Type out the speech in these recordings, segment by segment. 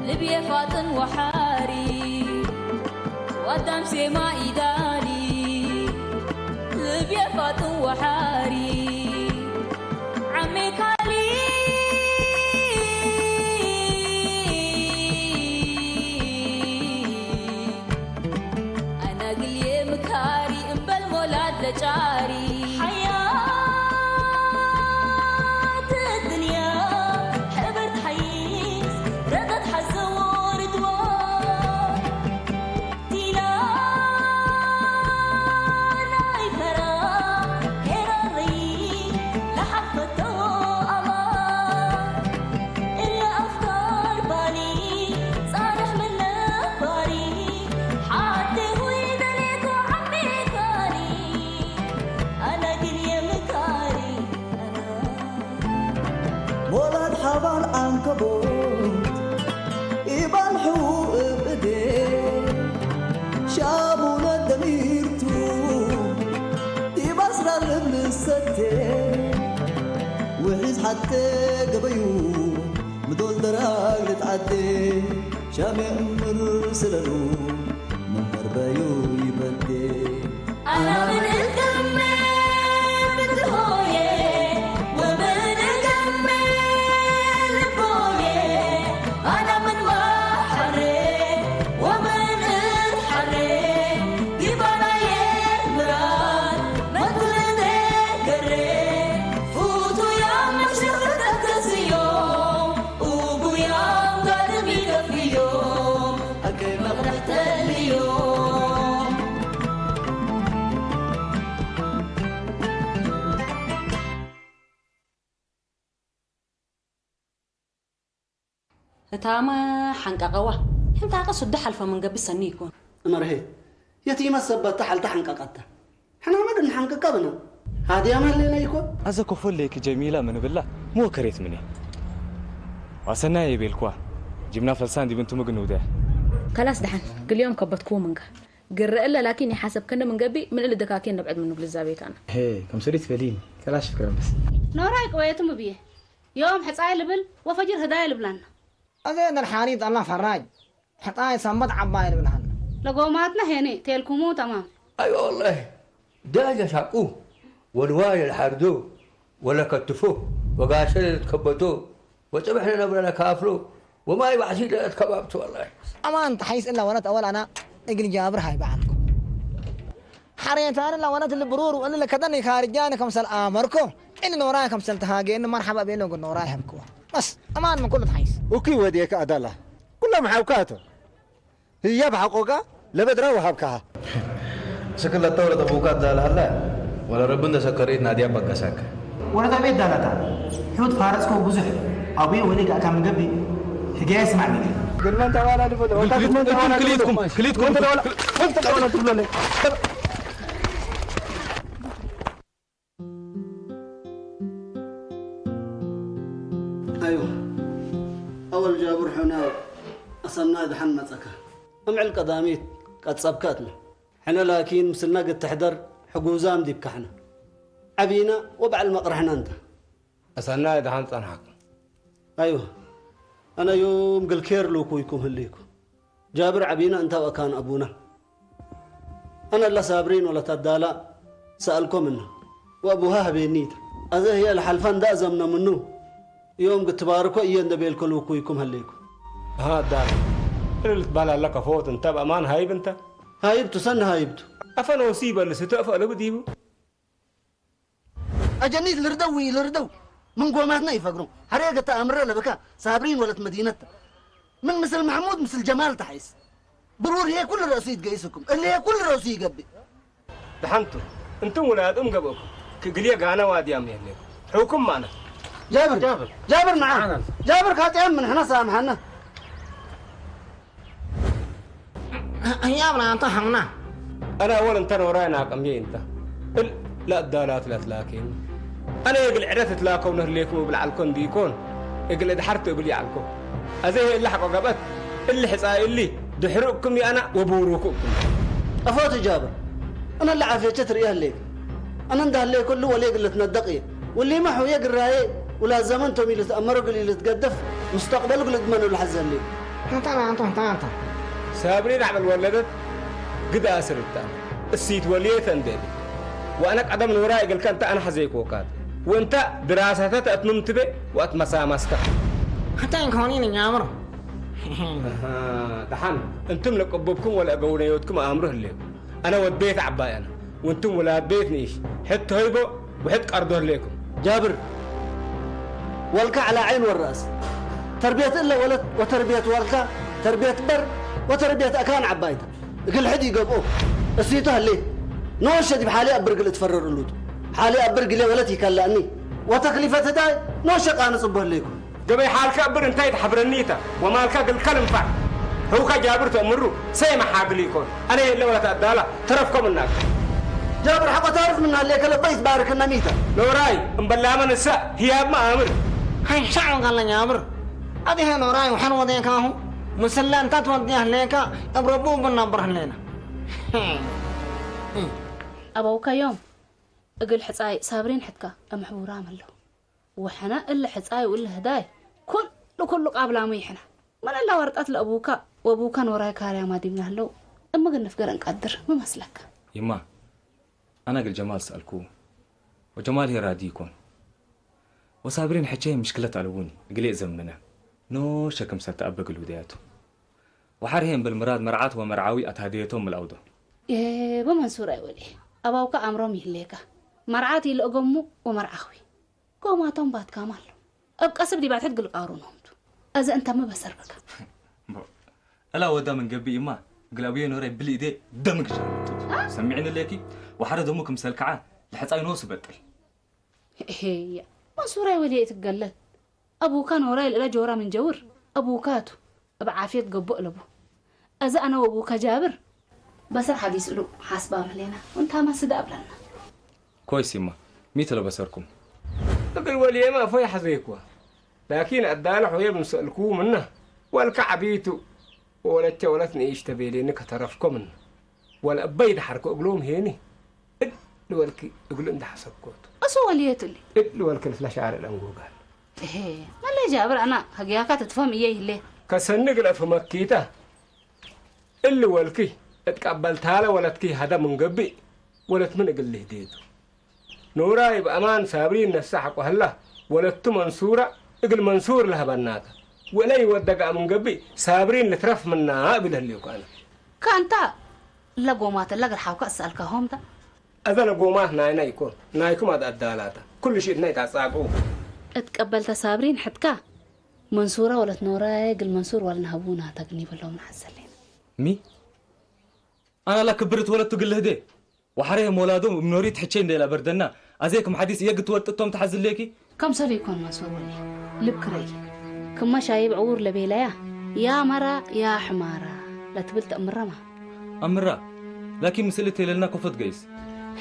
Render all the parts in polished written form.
لبيا فاطن وحاري وقدام سما إداري لبيا فاطن وحاري عمي كالي أنا قلي مكاري إنبال مولاد لجاري حتى قبيو مدول دراج لتعدي شامع مرسلو من غربايو يبدي أنا من الكمل من الهوية ومن الكمل بوية أنا من بحري ومن الحري جبنا يمران ما كل ذكري تاما حنققوا حنتا قصد دحل فمن قبل سنيكون مرهي يتيم السبت تحل حنققته احنا ما بدنا حنققبنا هذه امل لنا يكون ازكو فليك جميله من بالله مو كريت مني وسنا يبيلكوا جبنا فلسان دي بنتو مقنوده خلاص دحن كل يوم كبتكو منك قر الا لكن يحسب كنا من قبي من اللي دكاكين نبعد منه بالزابيت انا هي كم سريت فلين كلاش فكره بس نوراك ويتم بيه يوم حصاي لبل وفجر هدايا لبلان أذن الحانيت الله فراج حتى يسمد عباير بالهن لقوماتنا هني تلكمو تمام أيوة والله داجة شاقوه ونوايا الحردو ولا كتفوه وقاشل تكبتوه وصبحنا نبرنا كافلو وما يبعثي لنا تكبابته والله أمان تحيس إلا ونت أول أنا إجري جابر هاي بعدكم حريتان إلا ونت اللي برور وأنا اللي كدني خارجاني كمسل آمركم إن نوراي كمسل تهاجي إن مرحبا بينه وقول نوراي همكوا بس أمان من كل تحيس وكي وديك أدلة كلها محاوكاته هي بحقوقها لبدرا وهبكها شكل الطورة أبوكات دالها لا ولا ربنا سكريت ناديا بقساك ولا تبي دالتا حوت فارسكو بزح أبي وليك أكمل قبي هجاي اسمع مني قلنا أنت ولا نفضل كليتكم أنت ولا تقول لي ايوه اول جابر حنا اصلنا دحن مصكه امع القداميت قد سبكاتنا حنا لكن مسلنا قد تحضر حجوزام ديبك حنا عبينا وبع المقرحنا انت أصلنا دحن صنحك ايوه انا يوم قل كير لوكويكم هليكم جابر عبينا انت وكان ابونا انا لا صابرين ولا تدالا سالكم منه وابوها هبينيت هذا هي الحلفان دا زمنا منه يوم قلت باركوا إيان دبيلكم وكويكم هليكم ها دار اللي تبالع لك فوت انت بأمان هايب انت هايبتو سن هايبتو أفن وسيبا اللي ستأفأ لبديبو أجنيت لردو من قوماتنا يفقرون حريقة أمر لبكا صابرين ولت مدينتها من مثل محمود مثل جمال تحيس برور هي كل رصيد قيسكم اللي هي كل رصيد قبي دحنتو انتم ولاد قبوكم قليا قانا وادي أمي هليكم حوكم معنا جابر معانا جابر كاتيام من هنا سامحنا أيامنا أنت حمنا أنا أولا انت وراينا قمي انت لا الدالات لا تلاكين أنا يقل عرفت تلاكون هليكم وبالعلكون ديكون يقل إدحرتوا بلي علكم أزيه اللي حقوا قبت اللي حصاي اللي دحرقكم يا أنا وبوروكم أفوت جابر أنا اللي عافية تريه هليك أنا انده هليك كله وليك اللي تندقيه واللي ما هو يقرأ ولا زمن تومي اللي تأمروا اللي تقدف مستقبلك اللي تمنوا الحزن لي انت سابرين عمل ولدت قد أسرت السيت وليت اندبي وأنا قدم من وراي قال كنت أنا حزيك وكاد وأنت دراستك أتممت به وأتمسامسك حتى إن كونين يا عمرو دحن أنتم لك أبوكم ولا أقوليوتكم أمره اللي أنا ود بيت عباي أنا وأنتم ولاد بيت نيش حت هيبو وحت أرضه لكم جابر والك على عين والرأس تربية إلا ولد وتربية والك تربية بر وتربية أكان عبايته كل حد يقبوه السيطة اللي نوشة بحالي أبرق اللي تفرر اللوت حالي أبرق اللي ولتي كلاني وتكلفة داي نوشة أنا صبه لكم قبل حالك أبر انتهي تحبر النيتا ومالك قل كلم فعل هو كجابر تأمره سيما حاقليكم أنا إلا ولا تأدالا ترفكم الناس جابر حقا تعرف منها اللي كلا بيس بارك النميتا نوراي مبلا من الساء هي ما أمر هاي شعر قال لي يا عمرو هذه هي نوراي وحنو ذيك اهو مسلان تتوديه ليك ابربوب النبره لنا أبوك يوم أقول حصاي صابرين حتكا أمحورا ملو وحنا إلا حصاي وإلا هداي كل قابل ميحنا من إلا ورطات لأبوك وأبوك نوراي كاريا ما ديبنا هلو أما قلنا نفقر نقدر ما مسلك يما أنا قل جمال سألكو وجمال هي راديكم وصابرين حكي مشكلة علوني قلي زمنا نو شكم ستأبق الودياتو وحرهم بالمراد مرعات ومرعاوي أتهديتهم من الأوضة إيه بمنصور أولي أبوك أمرهم يهليكا مرعاتي لأقمو ومرعاوي قوماتهم بات كامل أبقى سبدي بعد تقل قارونهم أذا أنت ما بسربك ألا ودا من قبي إما قل أبويا نوري بالإيدي دمك جامد سمعين الليكي وحرد أمكم سلكعان لحتى ينوص بدل هي منصور أولي يتقلل أبوك نوري إلى جورا من جور أبوكاتو بعافية قبو لبو أذا أنا وأبوك جابر بس الحديث له حاسبة ملينا وانت ما صدق لنا كويس يما ميتلو بسركم تقول ولي ما في حزيكوا لكن الدالح وهي بنسألكوا منه والكعبيتو ولا تولتني ايش تبي لي انك تعرفكم منه ولا أبيد حركوا قلوم هيني لولك يقول انت حسبكوت أسو وليت اللي لولك الفلاش عار الأنجو قال إيه ما اللي جابر أنا هجياك تتفهم إيه اللي كسنق لفمكيته اللي ولكي اتقبلتها له ولا تكي هذا من قبي ولا تمنق اللي هديته نوراي بأمان صابرين نسحق وهلا ولا منصورة اقل منصور لها بناته ولا يودق من قبي صابرين لترف منا بله اللي وكان كانتا لا قومات لا الحاوك أسألك هم ده أذن قومات نايكم هذا الدالاته كل شيء ناي تعصاقوه اتقبلت صابرين حتكا منصورة ولا نوراي قل منصور ولا نهبونها تقني ولا منحسلين مي أنا لا كبرت ولا تقول هدي وحريهم ولادهم منوريت حكين ديلا بردنا أزيكم حديث يقت ورطتهم تحزل ليكي كم سنة يكون منصور ولي لبكري كم شايب عور لبيلايا يا مرا يا حمارة لا تبلت أمرا أمرا لكن مسلتي لنا كفت قيس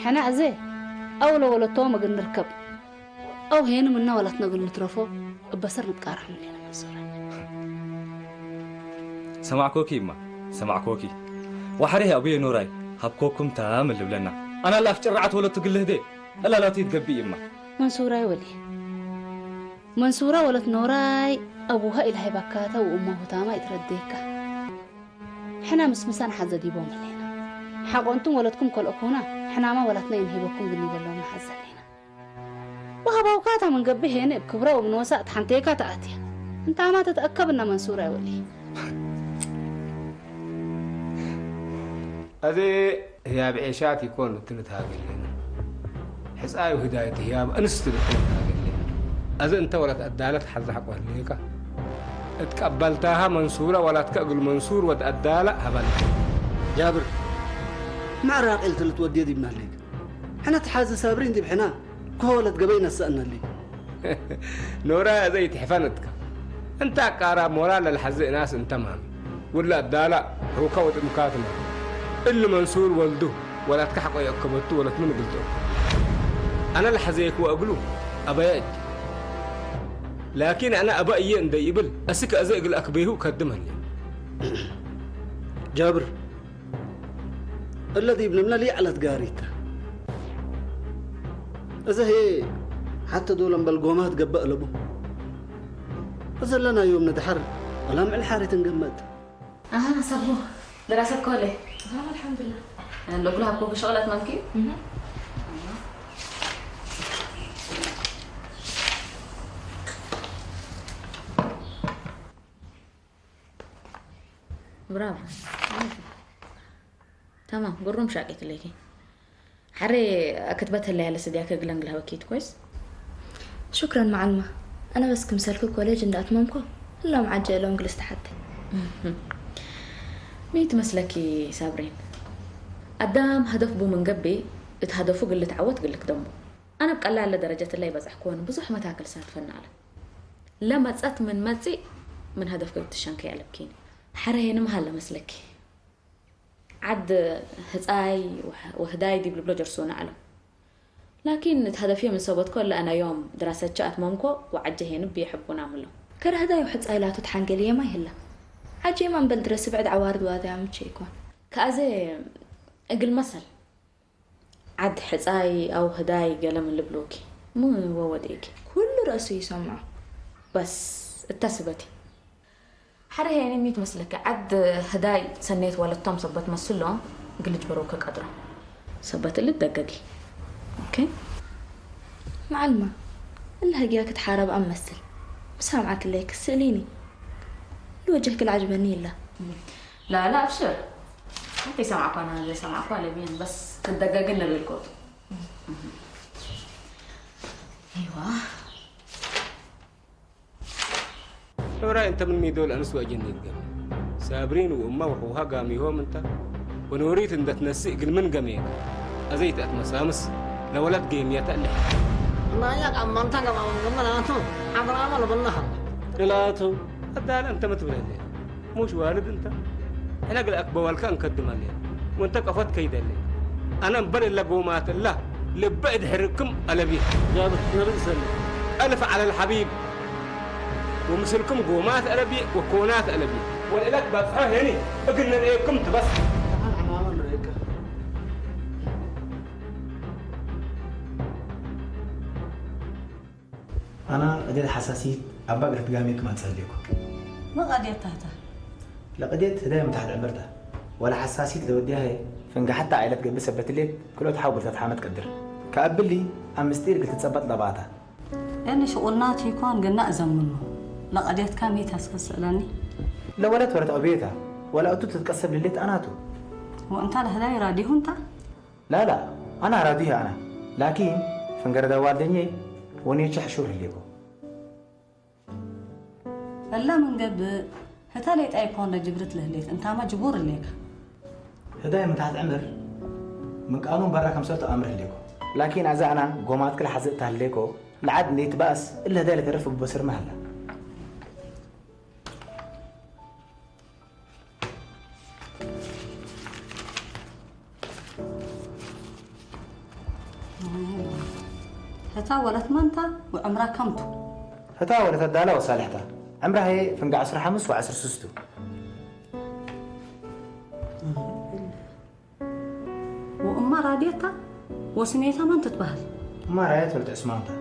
حنا أزي أولا ولا توما قل نركب أو هين منا ولا تنقل نترفو بسر نتقارح من لنا منصورة سمعكوكي ما سمعكوكي وحريه أبويا نوراي هبكوكم تام اللي بلنا أنا لا أفجرعت ولا تقول هدي ألا لا تيتقبي إما منصورة ولي منصورة ولا نوراي أبوها إلهي بكاته وأمه تاما يترديك حنا مسمسان حزة ديبوم لنا حق أنتم ولدكم كل أكونا حنا ما ولدنا ينهبكم قلني بلوم حزة لنا وهبوكاتا من قبه هنا بكبرة ومن وسط حنتيكا تأتي انت ما تتأكد إن منصورة ولي هذه هي بعيشات يكون تلت هاقلين حساي وهداية هي أنست تلت هاقلين أذا أنت ولا تأدالت حظ حق وهليك اتقبلتها منصورة ولا تقبل منصور وتأدالة هبل جابر مع راقل تلت ودي دي من هليك حنا تحاز سابرين دي بحنا كولت قبينا السألنا اللي نورا زي تحفنتك انت قارب مورال للحزق ناس انت مام ولا أدالة هو كوت مكاتمة اللي منصور ولده ولا تكحق يكبرته ولا تمن قلته أنا الحزيك وأقوله أبيج لكن أنا أبأي إن ديبل أسك أزيق الأكبيه كدمها لي جابر الذي ابننا لي على تقاريته إذا هي حتى دولا بالقومات قبأ لبو إذا لنا يوم ندحر ولا مع الحارة تنقمت صبو دراسة كله الحمد لله لو قلها بكو بشغلات مالكي برافو تمام قرم شاكك ليكي حري كتبتها اللي على سدياك قلن لها وكيت كويس شكرا معلمة أنا بس كمسالكو كوليج إن أتممكو إلا معجل لهم جلست حتى ميت مسلكي صابرين قدام هدف بو من قبي اتهدفو قلت عوت قلك دمو أنا بقلع لدرجة اللي بزحكوان بزح متاكل سات فنعلا لما تسأت من مزي من هدف قلت الشانكي علبكيني حرهين مهلا مسلكي عد هتاي وهداي دي بلو جرسونا على لكن هدفي من صوبت كل أنا يوم دراسة جاءت مامكو وعجهين بيحبون عمله كره هداي وحد آيلاتو تحنقلية ما يهلا عجي ما نبلدرس بعد عوارض وهذا عم تشيكون كأزي أقل مثل عد حتاي أو هداي قلم اللي بلوكي مو ووديك كل رأسي يسمع بس اتسبتي حرة يعني ميت مسلك عد هداي سنيت ولا التم صبت مسلون قلت بروك قدره صبت اللي تدققي اوكي معلمة اللي هجيك تحارب أمثل بسامعك الليك سأليني الوجه كل عجبني لا لا ابشر انتي سامعك انا اللي سامعك ولا بين بس تدقق لنا بالكود ايوه ورا انت من ميدول انس واجنين سابرين وامه وحوها قاميهم انت ونوريت ان تنسي قل من قميك ازيت اتمسامس لولد جيم يتألح ما ياك عم انت قام قمناتو عبر عمل بالله قلاتو الدال انت ما تبرد مش والد انت انا قل اكبر كان قدم لي وانت قفت كيد لي انا مبرر لقومات الله لبعد حركم البي جابت نبي سلم الف على الحبيب ومثلكم قومات ألبي وكونات ألبي والإلك بفها هني قلنا إيه كمت بس أنا قديت حساسية أبغى أقرأ تقاميك ما تسليكم ما قديت تحتها لا قديت هدايا متحد عمرتها ولا حساسية لو وديها هي فنجا حتى عائلة قلبي سبت لي كله تحاول تتحمل تقدر كأبل لي أم مستير قلت تثبت لبعضها يعني شغلنات يكون قلنا أزم منه لا قديت كام يتسألني لا ولا تورت أبيتها ولا أنتو تتكسب لليت أناتو وأنت هذا يراديه أنت لا أنا أراديها أنا لكن فنجر دوار دنيا ونيتش حشور الليكو لا من قبل هتا ليت أيكون جبرت له ليت أنت ما جبور الليك هدايا متحت عمر من قانون برا كم صرت أمر الليكو لكن إذا أنا قومات كل حزقتها الليكو لعد نيت بأس إلا هدايا اللي تعرفه ببصر مهلا هتا ولت منتا وعمرها كمتو هتا ولت الدالة وصالحتها عمرها هي فنقع 15 و10 سستو وأما راديتها وسنيتها من تتبهل ما رايت ولت عثمانتها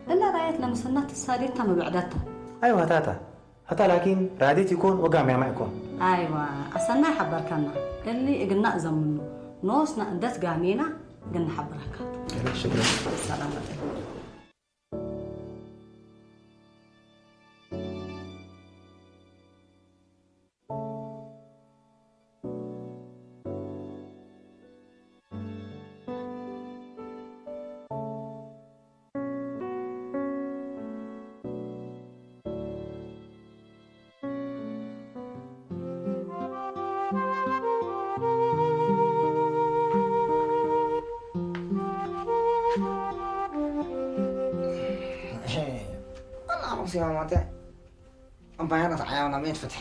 إلا رايت لمسنات الساريتها مبعدتها أيوة هتا لكن راديت يكون وقام ما يكون أيوة أصلنا يحبر كنا اللي قلنا أزم منه نوسنا أندت قامينا قلنا حبرها كاتو شكرا السلام عليكم يا ماتا أمبارح عيانا ميت فتح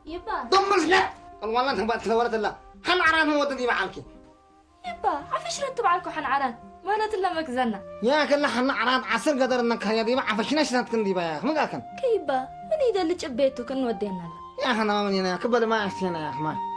يبا دمر لا والله أنت بقى تلورت الله حن عران هو ودي معاك يبا عفش رتب عليكم حن عران ما لا تلا مكزنا يا كلا حن عران عصر قدر إنك هيا دي ما عفشناش نتكن دي بيا ما قاكن كيبا من إذا اللي جبيتو كن ودينا يا أخي أنا من هنا كبر ما أحسينا يا أخي ما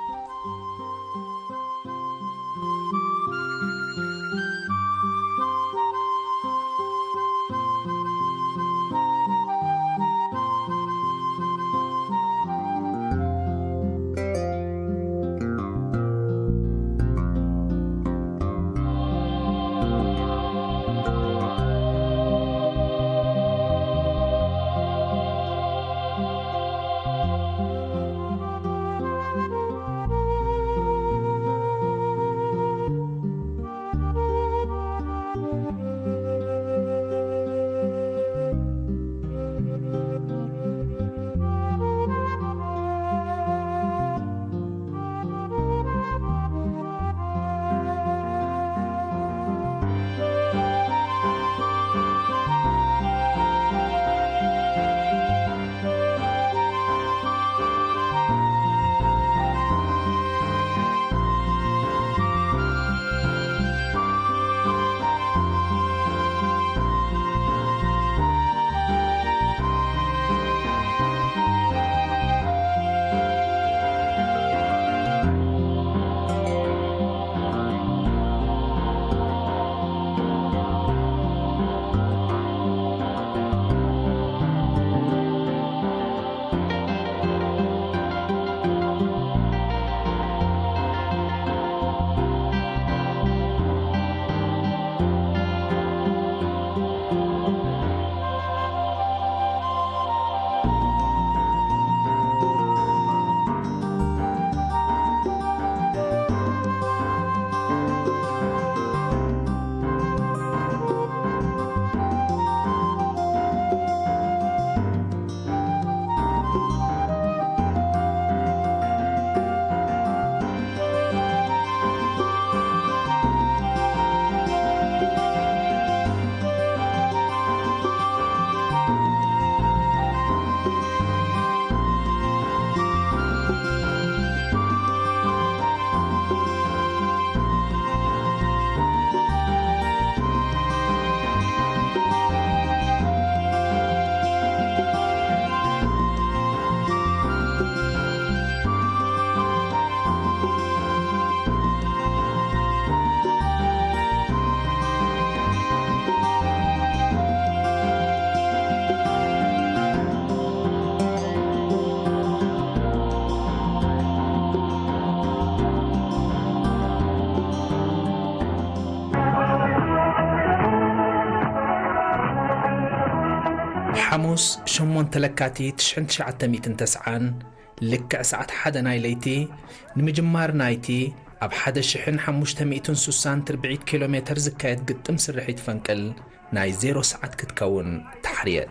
حموس شمون تلكاتي 1909 لك ساعة حدا ناي ليتي نمجمار نايتي أب حدا شحن 564 كيلومتر زكايت قدم سرحيت فنكل ناي 0 ساعات كتكون تحرير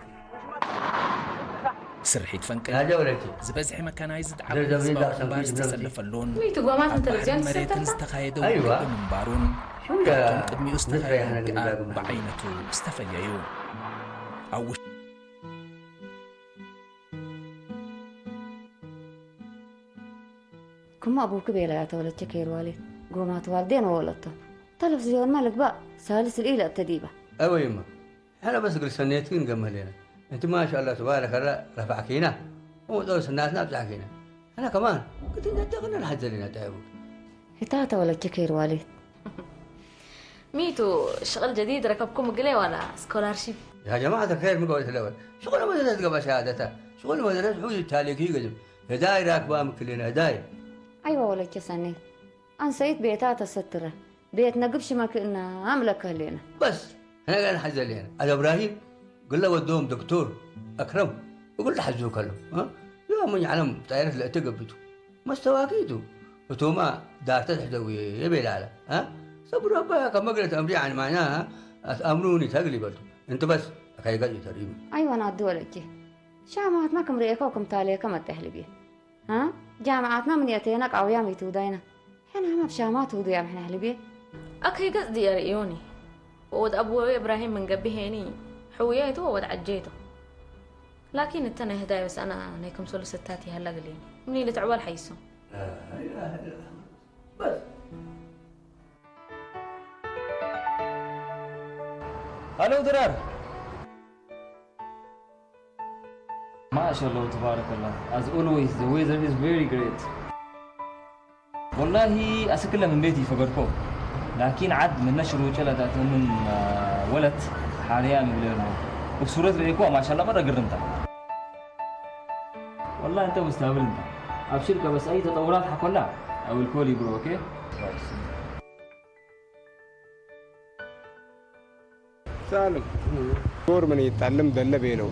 سرحيت فنكل هذا ولتي زبزحي مكاناي زد عبد الزباق مبارس تسلف اللون ميتو قوامات التلفزيون مريت استخايدو أيوة من بارون شو يا قدمي استخايدو بعينته استفيايو أو كم أبوك بيلا يا تولد شكير والد قومات والدين وولدته تلفزيون مالك بقى سالس الإيلة التديبة أيوة يما أنا بس قل سنيتين قم لنا أنت ما شاء الله تبارك الله رفعكينا ودول سناتنا بتحكينا أنا كمان قلت أنت قلنا لحد لنا تعبوا هتا تولد شكير والد ميتو شغل جديد ركبكم قلي ولا سكولارشيب يا جماعة الخير من قولة الأول شغل مدرسة قبل شهادتها شغل مدرسة حوز التاليكي قدم هداي راكبة مكلنا هداي أيوة ولد جسني أنا سيد بيتات السترة بيتنا قبش ما كنا أملك لنا بس أنا قال حزة لنا على إبراهيم قل له ودوم دكتور أكرم وقلت حزوك له ها يوم من يعلم تعرف لا تقبته ما استواكيته وتوما دار تحدوي يبي لا ها صبر ربها كم قلت أمري عن معناها أمروني تقلي برضو أنت بس أخي قلي تقريبا أيوة أنا أدو ولد جي شامات ما كم ريكا وكم تاليكا ما تحلبيه ها جامعاتنا من يتينك أو يامي تودينا حنا ما بشامات ودو يام حنا هلبيه أكي قصدي يا ريوني وود أبوي إبراهيم من قبي هيني حوياته وود عجيته لكن التاني هدايا بس أنا نيكم سولو ستاتي هلا قليل مني اللي تعوال حيسو لا إله إلا الله بس الو درار ما شاء الله تبارك الله as always the weather is very great والله أسكلها من بيتي فقركم لكن عد من نشر وجلدات من ولد حاليا من وبصورة ريكوا ما شاء الله مرة قرمتها والله أنت مستقبل أنت أبشرك بس أي تطورات حكولها أو الكولي برو أوكي سالم دور من يتعلم دلة بينه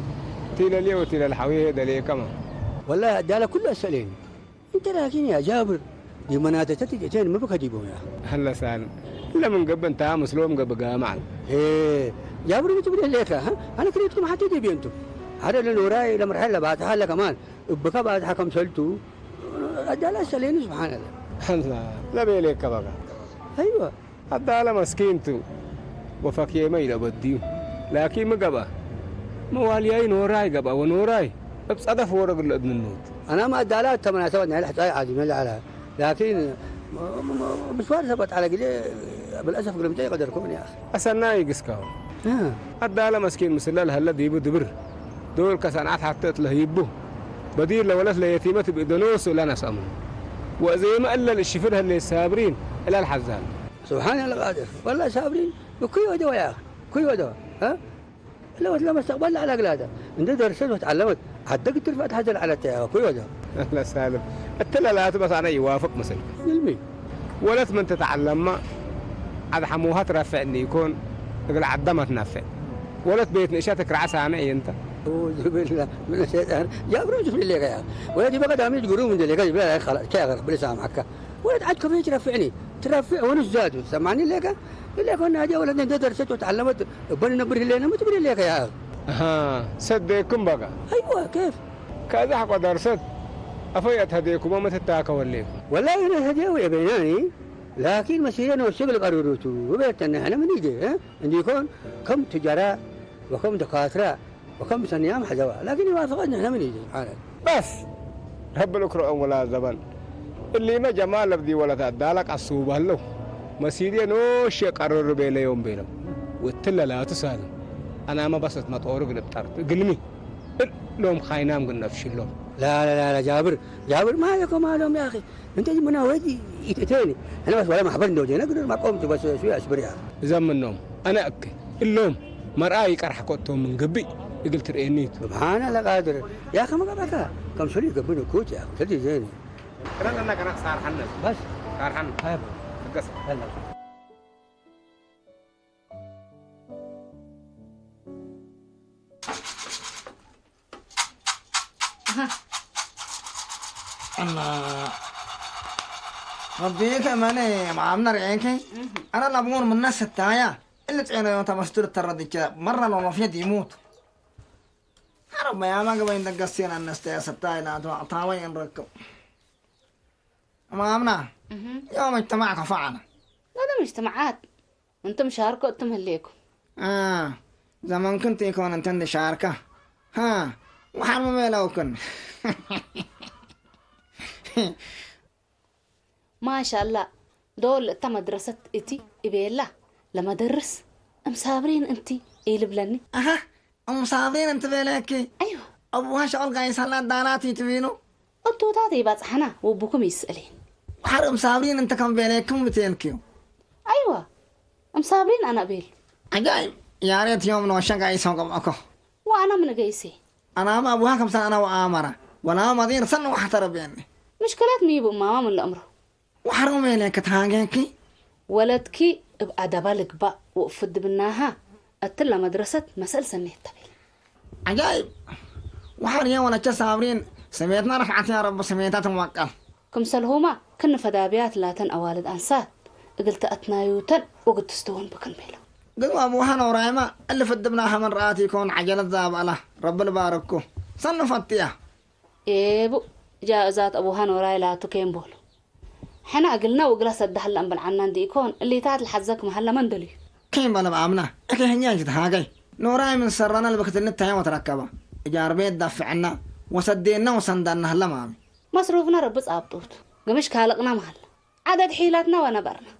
تيلا ليه وتيلا الحويه دليه كمان والله الدالة كلها سليم انت لكن يا جابر دي مناطق تتجين ما بك اجيبهم يا هلا سالم الا من قبل انت مسلوم قبل جامع ايه جابر انت بدي ليك ها انا كريتكم حتى تجيبي انتم هذا اللي وراي لما رحله بعد حاله كمان بكى بعد حكم سلتو الدالة سليم سبحان الله هلا لا بيليك بقى ايوه الدالة مسكينتو وفكيه ما يلبديو لكن ما قبا موالياي نوراي قبا ونوراي بس أدف ورق ابن النوت أنا ما الدالات تمنع تودني على حتى عادي ما على لكن مشوار ثبت على قليل بالأسف قلمتي قدركم يا أخي أسناي قسكاو الدالة مسكين مسلال هلا ديبو دبر دول كسانات حتى تلهيبه بدير لولد ليتيمة بإدنوس ولا ناس أمن وزي ما قال الشفر اللي سابرين إلى الحزان سبحان الله قادر والله سابرين وكي ودوا يا أخي كي ودوا ها لو استقبلنا على أقلاده أنت درست وتعلمت حتى قلت رفعت حجر على التعاوى كي ودوا لا سالم التلا لا بس أنا يوافق مثلا علمي ولت من تتعلم ما عاد حموها ترفعني يكون تقول عدمها تنفع ولت بيت نشاتك رعسها عني أنت أعوذ بالله من الشيطان يا برو شوف لي يا ولدي بقى دامي تقولون من دليل بلا خلاص كاغر بلا سامعك ولد عاد كيف ترفعني ترفع وانا زاد سمعني لك اللي كنا هذه ولدنا درست وتعلمت بني نبره لنا ما تبري لك يا ها صدقكم بقى ايوه كيف كذا حق درست أفيت هديكم وما تتاكل والله أنا هديه يا بيناني لكن مسيرنا والشغل قرروتو وبيتنا احنا من يجي عندي يكون كم تجار وكم دكاتره وكم صنيام حجوا لكن يوافقنا احنا من يجي حالك بس رب الأكرم ولا زبن اللي ما جمال بدي ولا تعدالك عصوبه له مسيري نوش قرر بيله يوم بيله وتلا لا تسال انا ما بس ما طورق نبطر قلمي لهم خاينام قلنا فشلهم لا جابر ما لكم ما لهم يا اخي انت منا وجهي يتتاني انا بس ولا ما حبرني وجهي نقدر ما قمت بس شويه اسبريها زمنهم انا اكي اللوم مرأي قرح قطهم من قبي قلت رئينيت سبحان الله قادر يا اخي ما قبلك كم شو اللي قبلوا كوت يا اخي تدي زيني كنا صار حنا بس صار حنا هاي قص هلا الله ربيك ماني ما عمنا رعيك انا لابون من الناس التايا اللي تعينا يوم تمستور التردي مرة لو في يموت رب يا ما قبل ندقسين الناس تايا ستاي لا طاوين نركب ما عمنا يوم اجتماعك فعنا هذا مجتمعات انتم شاركوا انتم هليكم زمان كنت يكون انت شاركة وحرم ما لو كن ما شاء الله دول تا مدرسة اتي إبيلا لما درس صابرين انتي ايه لبلني صابرين انت بيلاكي ايوه ابوها شغل قاعد يصلى داناتي تبينو انتو تاتي بصحنا وابوكم يسألين وحرم صابرين انت كم بيلاكم بتينكيو ايوه صابرين انا بيل عجائب يا ريت يوم نوشا قاعد يسوق معكم وانا من قيسي انا ما ابوها كم سنة انا وآمرة وانا مدير سنة واحترب يعني مشكلات ميبو ماما من الأمر وحرم إليك تهاجيكي ولدكي بأدب لك بقى وقفد بناها أتلا مدرسة مسألة سنة الطبيل عجائب وحريا وانا صابرين سميتنا رفعت يا رب سميتات موكل كم سلهما كن فدابيات لاتن أوالد أنسات قلت أتنايوتن وقلت تستوون بكلميلة قلت أبوها نورايما اللي فدبناها من راتي يكون عجلة ذاب الله رب الباركو صنو فتيا إيبو جائزات أبوها نوراي لا تكين بولو حنا قلنا وقلس الدهل أنبل عنان دي يكون اللي تات الحزك محل مندلي كين بلا بأمنا اكي هنياج تهاجي نوراي من سرنا اللي بكت النتايا وتركبها جاربيت دافع عنا وسدينا وسندنا هلا مامي مصروفنا ربص أبطوت قمش كالقنا محل عدد حيلاتنا ونبرنا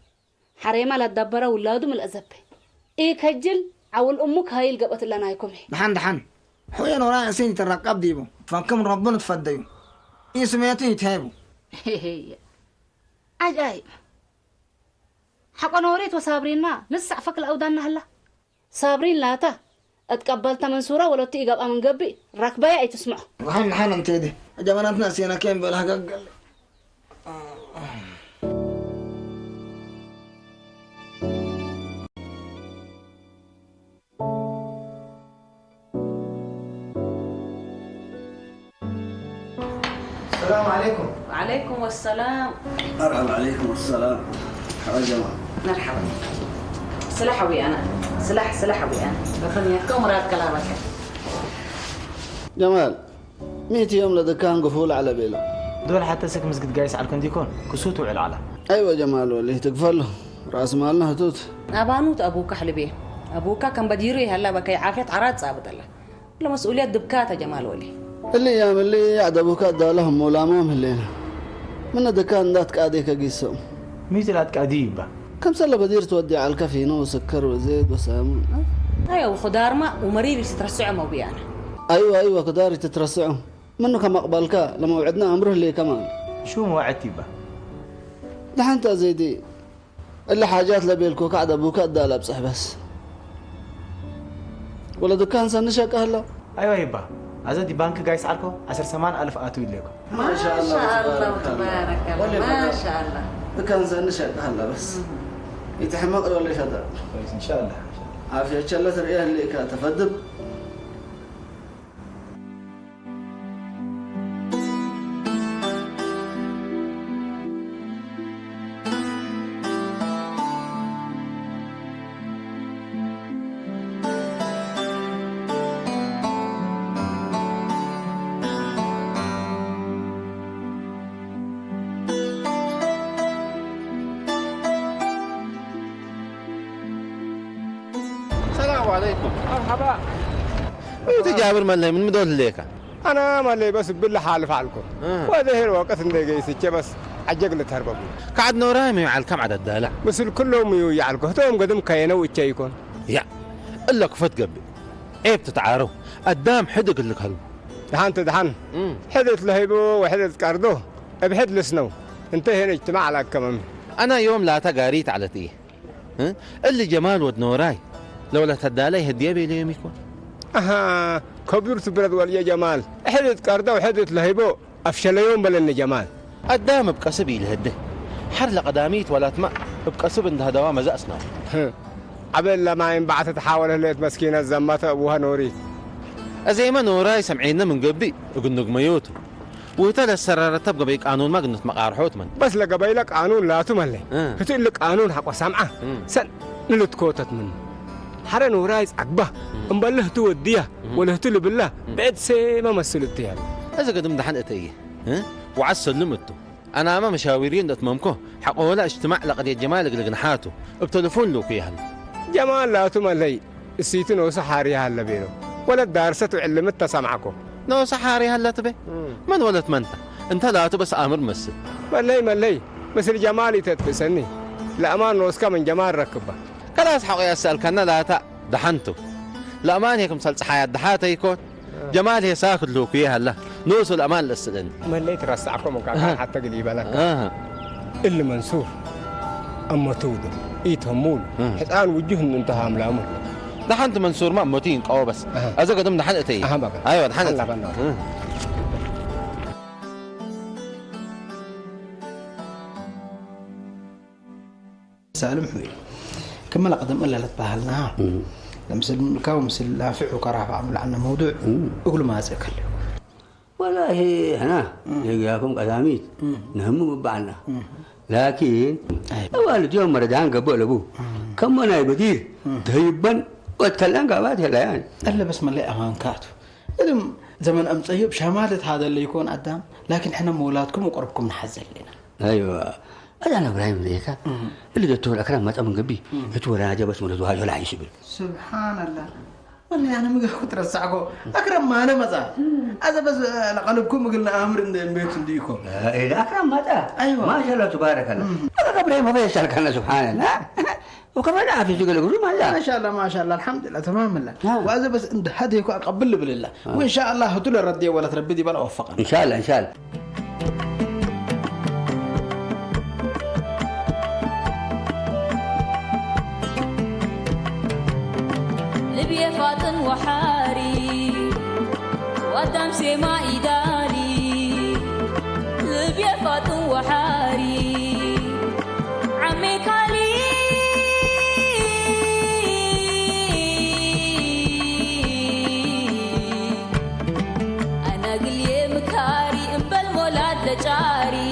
حريمة لا تدبر أولاده من الأزبي إيه كجل عول أمك هاي القبط اللي أنا يكون دحن حويا نوراي سين تركب ديبو فكم ربنا تفديو إيه سميتو يتهيبو هي عجائب حقا نوريت وصابرين ما لسه فك الأودان هلا صابرين لاتا اتقبلت منصورة ولا تيقب من قبي ركبة يا تسمع حن انت دي جمانتنا سينا كين بلها قل السلام عليكم. وعليكم السلام. مرحبا. عليكم السلام. يا جماعة. مرحبا. سلاح أبي أنا. سلاح أبي أنا. بفهمي كم رات كلامك. جمال. 100 يوم لدكان قفول على بيلا. دول حتى سك مسجد جايس على الكنديكون كسوت وعلى على. أيوة جمال والله تقفله رأس مالنا هتوت. أبانوت أبوك حلبي. أبوك كان بديري هلا بكي عافية عرات صابت الله. ولا مسؤوليات دبكات جمال ولي. اللي يا من اللي يعد أبوك دالهم ولامهم اللينا. من دكان ذات كاديك قيسهم. ميزلات كاديبة. كم سنة بدير تودي على الكافيين وسكر وزيت وسامون. أيوة وخضار ما ومرير يترسع ما بيانا. أيوة خضار تترسعوا. منو كم أقبلك لما وعدنا أمره لي كمان. شو موعدتي به؟ لحنت زيدي. اللي حاجات لبيلكو قاعد أبوك دالة بصح بس. ولا دكان سنشك هلا. أيوة يبا. أزدي بانك جايس عليكم 10,000 آتوا لكم. ما شاء الله وتبارك الله. ما شاء الله. دكان سنشك هلا بس. يتحمق ولا شذا. كويس إن شاء الله. عافية شلة رئيه اللي كاتفدب. عليكم. مرحبا. تجابر ملي من مدول ليك. أنا ملي بس بالله حالف عليكم. وهذا هي الوقت اللي جاي بس عجق لتهربوا. قعد نوراي ما يعال كم عدد دالة. بس كلهم يعلقوا توم قدم كينو وتشيكون. يا إلا كفت قبل. إيه بتتعاروا قدام حدق لك هلو. دحان تدحان. حدث لهيبو وحدث كاردو. بحد لسنو. انتهى الاجتماع على كمان. أنا يوم لا تقاريت على تيه. اللي جمال ود نوراي. لولا تدالي هدية بيليهم يكون. أها كبير تبرد ولي جمال. حدث كاردو وحدث لهيبو. أفشل يوم بلن جمال. قدام بقصبي الهده. حر لقداميت ولا تماء بقصب عندها دوام زأسنا. قبل لما ينبعث تحاول هليت مسكينة الزمات أبوها نوري. زي ما نوراي سمعينا من قبي وقلنا قميوتو وتلا السرارة تبقى بيك قانون ما قلنا مقار حوتمن بس لقبيلك قانون لا تملي كتقول لك قانون حق وسامعة سن نلت كوتت من حرا نورايز عقبه مبله توديه ولا تلو بالله بعد سي ما مسلتيها إذا قدم دحن أتيه وعسل لمته أنا ما مشاورين أتممكو حق ولا اجتماع لقد جمالك لقنحاته بتلفون له فيها جمال لا تملي السيتين وسحاري هلا بينه ولا الدارسة علمتها سمعكم نو سحاري هلا تبي من ولد منت انت لا بس امر مسل ملي مثل جمالي تتفسني لا نوسكا من جمال ركبه خلاص حق يسال كنا لا تا دحنتو لا امان هيك مسلص حياه دحاته يكون جمال هي ساكت له فيها هلا نوصل الامان للسدن ملي ترسعكم وكان حتى قريب لك اللي منصور اما تودو يتهمون حتى وجههم انتهى ملامر دحنت منصور ما موتين قوه بس اذا قدم دحنتي ايوه دحنت سالم حوي كمل قدم الا لتباهلنا لمثل الكاو مثل لافع وكراف عمل عنا موضوع اقول ما ازكل والله هنا يجاكم قداميت نهم بعنا لكن والد يوم مردان قبل ابوه كم انا بدير تهيبا واتكلم قابات هلا يعني الا بس ما لي امان كاتو ادم زمن ام طيب شمالت هذا اللي يكون قدام لكن احنا مولاتكم وقربكم نحزن لنا ايوه انا ابراهيم ذيك اللي دكتور اكرم ما تامن قبي هتورا انا بس من زواج ولا عايش بال سبحان الله والله انا ما كنت رسعكو اكرم ما انا مزا هذا بس لقلبكم قلنا امر ان البيت نديكم ايه اكرم متى ايوه ما شاء الله تبارك الله انا ابراهيم ما بيسالك انا سبحان الله وكمان عارف يقول ما شاء الله ما شاء الله الحمد لله تمام الله وهذا بس هذا يكون اقبل بالله وان شاء الله هتقول الردي ولا تربدي بلا وفقنا ان شاء الله ان شاء الله لبيا فاطن وحاري وقدام سما إداري لبيا فاطن وحاري عمي كالي أنا قلي مكاري إمبال مولاد لجاري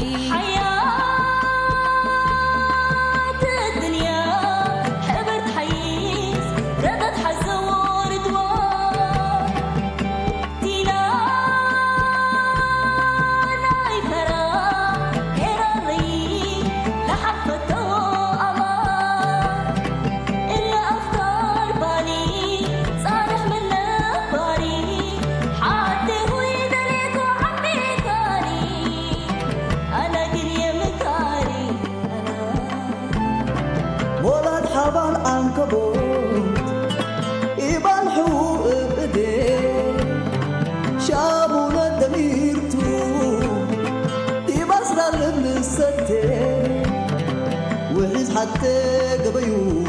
حتى قبيو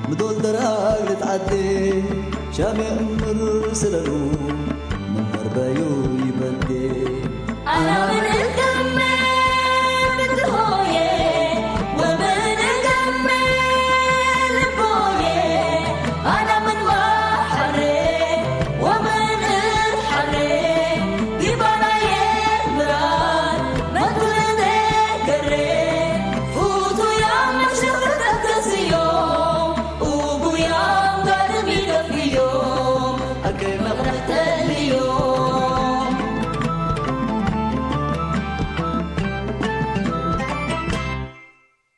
مدول دراج لتعدي شامي أمر سلالو من مربايو